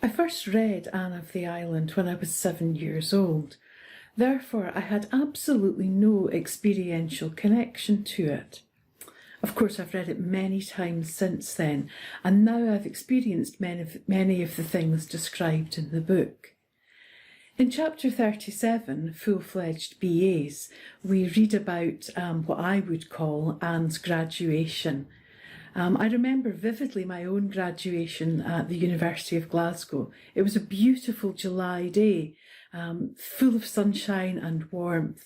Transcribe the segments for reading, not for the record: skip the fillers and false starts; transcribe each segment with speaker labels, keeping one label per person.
Speaker 1: first read Anne of the Island when I was 7 years old. Therefore, I had absolutely no experiential connection to it. Of course, I've read it many times since then, and now I've experienced many of the things described in the book. In chapter 37, Full-Fledged BAs, we read about what I would call Anne's graduation. I remember vividly my own graduation at the University of Glasgow. It was a beautiful July day, full of sunshine and warmth.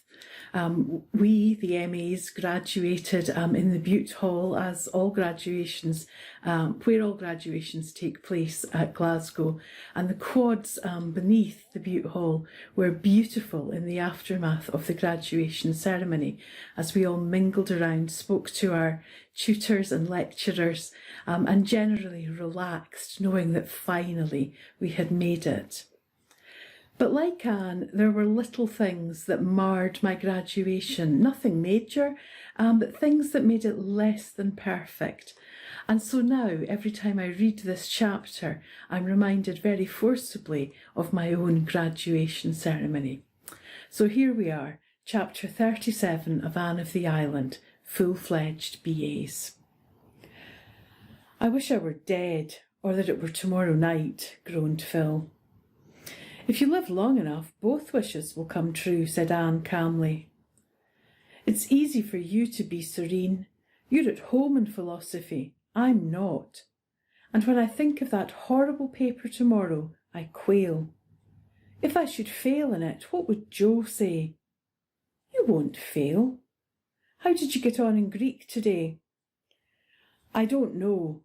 Speaker 1: We, the MAs, graduated in the Bute Hall, as all graduations, where all graduations take place at Glasgow. And the quads beneath the Bute Hall were beautiful in the aftermath of the graduation ceremony, as we all mingled around, spoke to our tutors and lecturers, and generally relaxed, knowing that finally we had made it. But like Anne, there were little things that marred my graduation, nothing major, but things that made it less than perfect. And so now, every time I read this chapter, I'm reminded very forcibly of my own graduation ceremony. So here we are, chapter 37 of Anne of the Island, Full-Fledged BAs. I wish I were dead, or that it were tomorrow night, groaned Phil. If you live long enough, both wishes will come true, said Anne calmly. It's easy for you to be serene. You're at home in philosophy. I'm not. And when I think of that horrible paper tomorrow, I quail. If I should fail in it, what would Joe say? You won't fail. How did you get on in Greek today? I don't know.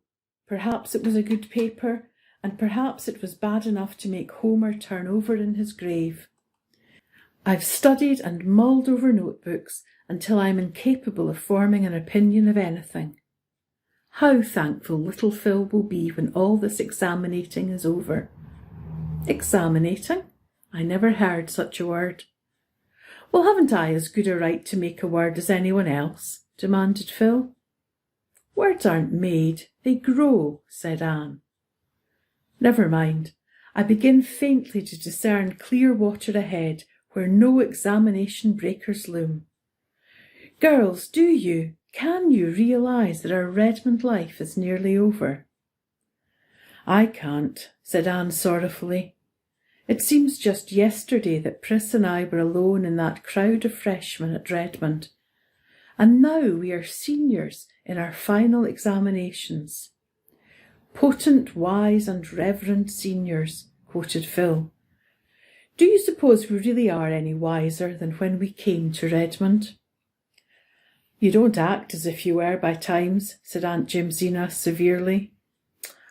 Speaker 1: Perhaps it was a good paper, and perhaps it was bad enough to make Homer turn over in his grave. I've studied and mulled over notebooks until I'm incapable of forming an opinion of anything. How thankful little Phil will be when all this examinating is over. Examinating? I never heard such a word. Well, haven't I as good a right to make a word as anyone else? Demanded Phil. Words aren't made, they grow, said Anne. Never mind. I begin faintly to discern clear water ahead where no examination breakers loom. Girls, can you realise that our Redmond life is nearly over? I can't, said Anne sorrowfully. It seems just yesterday that Pris and I were alone in that crowd of freshmen at Redmond. And now we are seniors in our final examinations. Potent, wise and reverend seniors, quoted Phil. Do you suppose we really are any wiser than when we came to Redmond? You don't act as if you were by times, said Aunt Jimsina severely.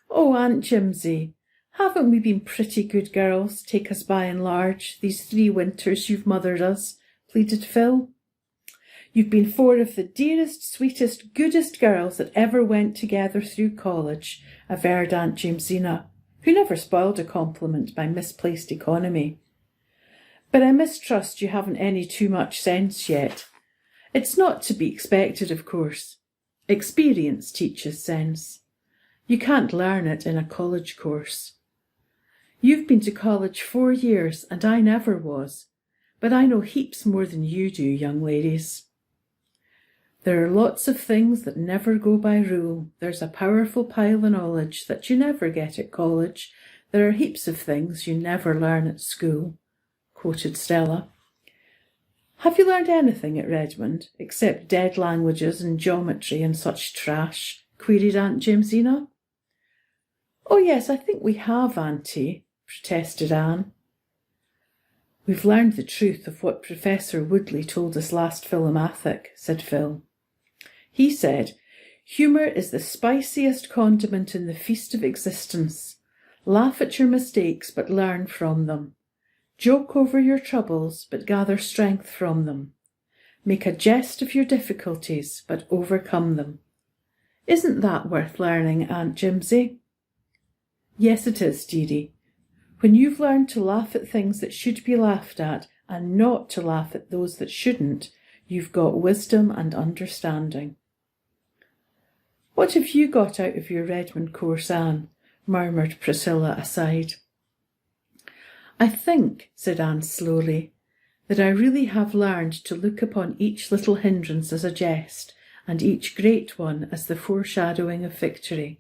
Speaker 1: Oh, Aunt Jimsy, haven't we been pretty good girls, take us by and large, these 3 winters you've mothered us, pleaded Phil. You've been 4 of the dearest, sweetest, goodest girls that ever went together through college, averred Aunt Jamesina, who never spoiled a compliment by misplaced economy. But I mistrust you haven't any too much sense yet. It's not to be expected, of course. Experience teaches sense. You can't learn it in a college course. You've been to college 4 years, and I never was, but I know heaps more than you do, young ladies. There are lots of things that never go by rule. There's a powerful pile of knowledge that you never get at college. There are heaps of things you never learn at school, quoted Stella. Have you learned anything at Redmond, except dead languages and geometry and such trash? Queried Aunt Jamesina. Oh yes, I think we have, Auntie, protested Anne. We've learned the truth of what Professor Woodley told us last Philomathic, said Phil. He said, humour is the spiciest condiment in the feast of existence. Laugh at your mistakes, but learn from them. Joke over your troubles, but gather strength from them. Make a jest of your difficulties, but overcome them. Isn't that worth learning, Aunt Jimsy? Yes, it is, dearie. When you've learned to laugh at things that should be laughed at, and not to laugh at those that shouldn't, you've got wisdom and understanding. What have you got out of your Redmond course, Anne? Murmured Priscilla aside. "I think," said Anne slowly, "that I really have learned to look upon each little hindrance as a jest, and each great one as the foreshadowing of victory.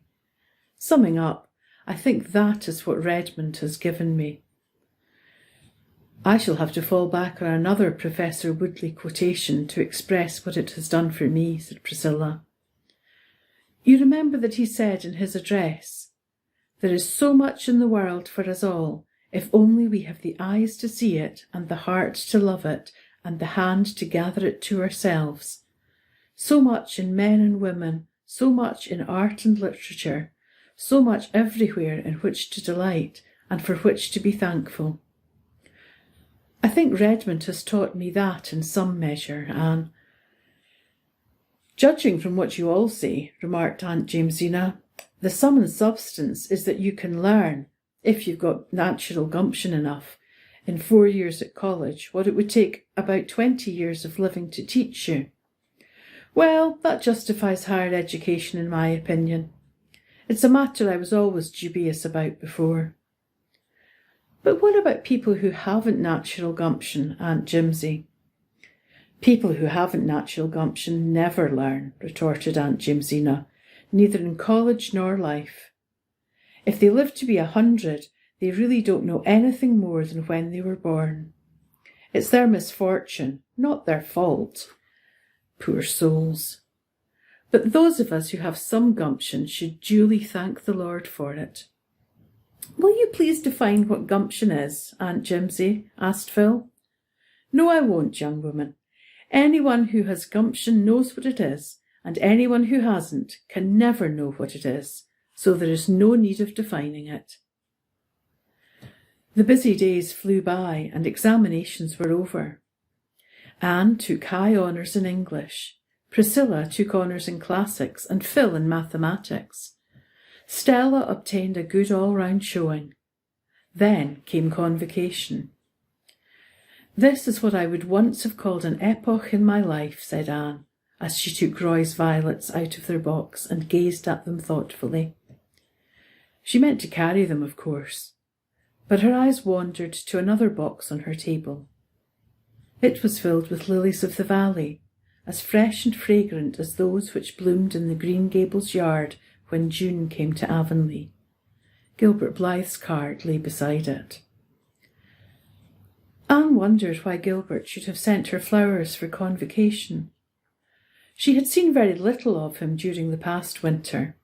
Speaker 1: Summing up, I think that is what Redmond has given me." "I shall have to fall back on another Professor Woodley quotation to express what it has done for me," said Priscilla. "You remember that he said in his address, 'There is so much in the world for us all, if only we have the eyes to see it, and the heart to love it, and the hand to gather it to ourselves. So much in men and women, so much in art and literature, so much everywhere in which to delight, and for which to be thankful.' I think Redmond has taught me that in some measure, Anne." "Judging from what you all say," remarked Aunt Jamesina, "the sum and substance is that you can learn, if you've got natural gumption enough, in 4 years at college, what it would take about 20 years of living to teach you. Well, that justifies higher education in my opinion. It's a matter I was always dubious about before." "But what about people who haven't natural gumption, Aunt Jimsy?" "People who haven't natural gumption never learn," retorted Aunt Jamesina, "neither in college nor life. If they live to be 100, they really don't know anything more than when they were born. It's their misfortune, not their fault. Poor souls. But those of us who have some gumption should duly thank the Lord for it." "Will you please define what gumption is, Aunt Jimsy?" asked Phil. "No, I won't, young woman. Anyone who has gumption knows what it is, and anyone who hasn't can never know what it is, so there is no need of defining it." The busy days flew by, and examinations were over. Anne took high honours in English, Priscilla took honours in classics, and Phil in mathematics. Stella obtained a good all-round showing. Then came convocation. "This is what I would once have called an epoch in my life," said Anne, as she took Roy's violets out of their box and gazed at them thoughtfully. She meant to carry them, of course, but her eyes wandered to another box on her table. It was filled with lilies of the valley, as fresh and fragrant as those which bloomed in the Green Gables yard when June came to Avonlea. Gilbert Blythe's card lay beside it. Anne wondered why Gilbert should have sent her flowers for convocation. She had seen very little of him during the past winter.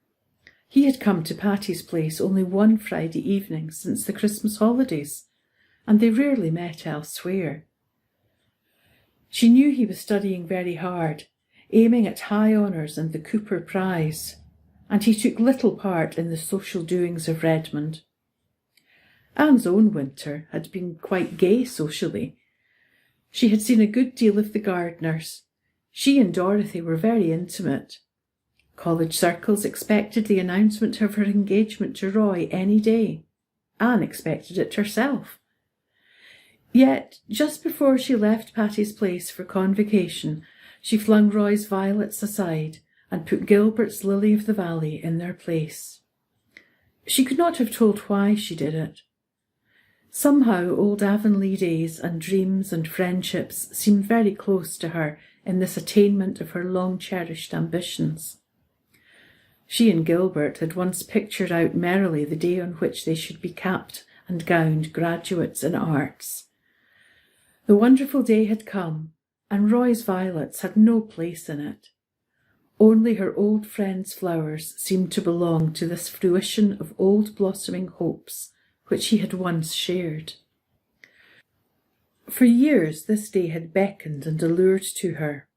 Speaker 1: He had come to Patty's place only one Friday evening since the Christmas holidays, and they rarely met elsewhere. She knew he was studying very hard, aiming at high honours and the Cooper Prize, and he took little part in the social doings of Redmond. Anne's own winter had been quite gay socially. She had seen a good deal of the Gardners. She and Dorothy were very intimate. College circles expected the announcement of her engagement to Roy any day. Anne expected it herself. Yet, just before she left Patty's place for convocation, she flung Roy's violets aside and put Gilbert's lily of the valley in their place. She could not have told why she did it. Somehow old Avonlea days and dreams and friendships seemed very close to her in this attainment of her long-cherished ambitions. She and Gilbert had once pictured out merrily the day on which they should be capped and gowned graduates in arts. The wonderful day had come, and Roy's violets had no place in it. Only her old friend's flowers seemed to belong to this fruition of old blossoming hopes which he had once shared. For years this day had beckoned and allured to her,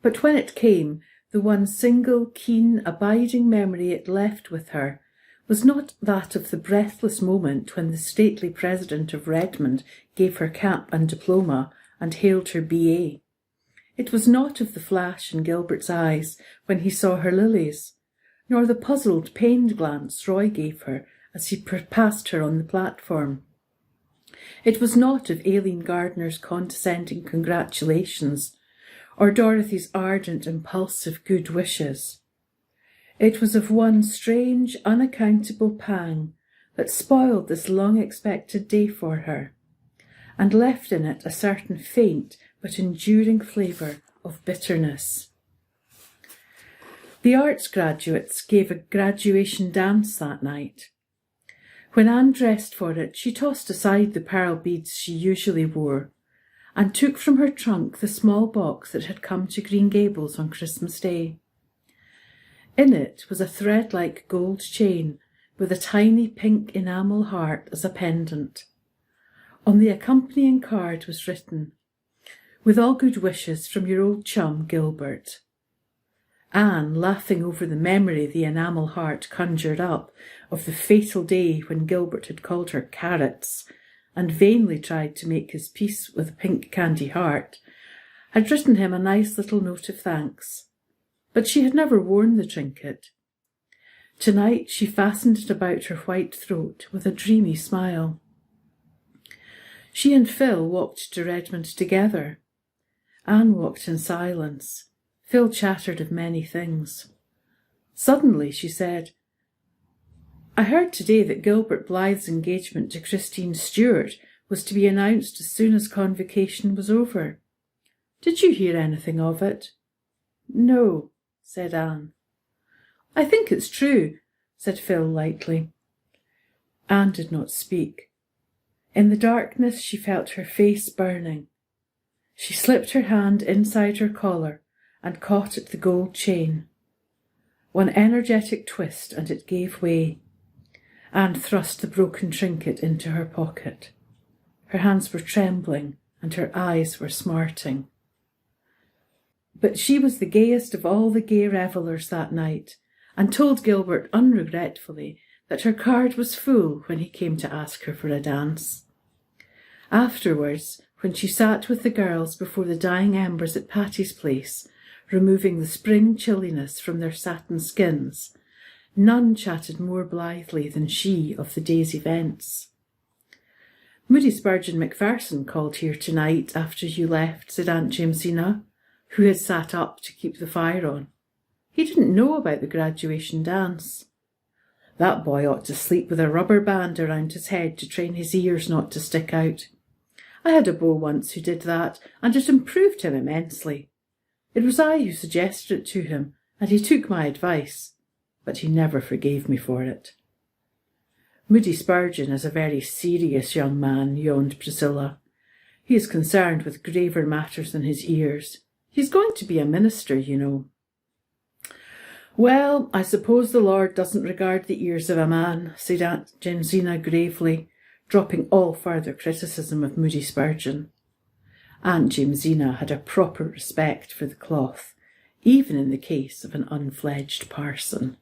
Speaker 1: but when it came, the one single, keen, abiding memory it left with her was not that of the breathless moment when the stately president of Redmond gave her cap and diploma and hailed her B.A. It was not of the flash in Gilbert's eyes when he saw her lilies, nor the puzzled, pained glance Roy gave her as he passed her on the platform. It was not of Aileen Gardner's condescending congratulations, or Dorothy's ardent, impulsive good wishes. It was of one strange, unaccountable pang that spoiled this long-expected day for her, and left in it a certain faint but enduring flavour of bitterness. The arts graduates gave a graduation dance that night. When Anne dressed for it, she tossed aside the pearl beads she usually wore and took from her trunk the small box that had come to Green Gables on Christmas Day. In it was a thread-like gold chain with a tiny pink enamel heart as a pendant. On the accompanying card was written, "With all good wishes from your old chum, Gilbert." Anne, laughing over the memory the enamel heart conjured up of the fatal day when Gilbert had called her carrots and vainly tried to make his peace with a pink candy heart, had written him a nice little note of thanks. But she had never worn the trinket. Tonight she fastened it about her white throat with a dreamy smile. She and Phil walked to Redmond together. Anne walked in silence. Phil chattered of many things. Suddenly she said, "I heard today that Gilbert Blythe's engagement to Christine Stewart was to be announced as soon as convocation was over. Did you hear anything of it?" "No," said Anne. "I think it's true," said Phil lightly. Anne did not speak. In the darkness she felt her face burning. She slipped her hand inside her collar and caught at the gold chain. One energetic twist and it gave way. Anne thrust the broken trinket into her pocket. Her hands were trembling and her eyes were smarting. But she was the gayest of all the gay revellers that night, and told Gilbert unregretfully that her card was full when he came to ask her for a dance. Afterwards, when she sat with the girls before the dying embers at Patty's place, removing the spring chilliness from their satin skins, none chatted more blithely than she of the day's events. "Moody Spurgeon Macpherson called here tonight after you left," said Aunt Jamesina, who had sat up to keep the fire on. "He didn't know about the graduation dance." "That boy ought to sleep with a rubber band around his head to train his ears not to stick out. I had a beau once who did that, and it improved him immensely. It was I who suggested it to him, and he took my advice, but he never forgave me for it." "Moody Spurgeon is a very serious young man," yawned Priscilla. "He is concerned with graver matters than his ears. He's going to be a minister, you know." "Well, I suppose the Lord doesn't regard the ears of a man," said Aunt Jamesina gravely, dropping all further criticism of Moody Spurgeon. Aunt Jamesina had a proper respect for the cloth, even in the case of an unfledged parson.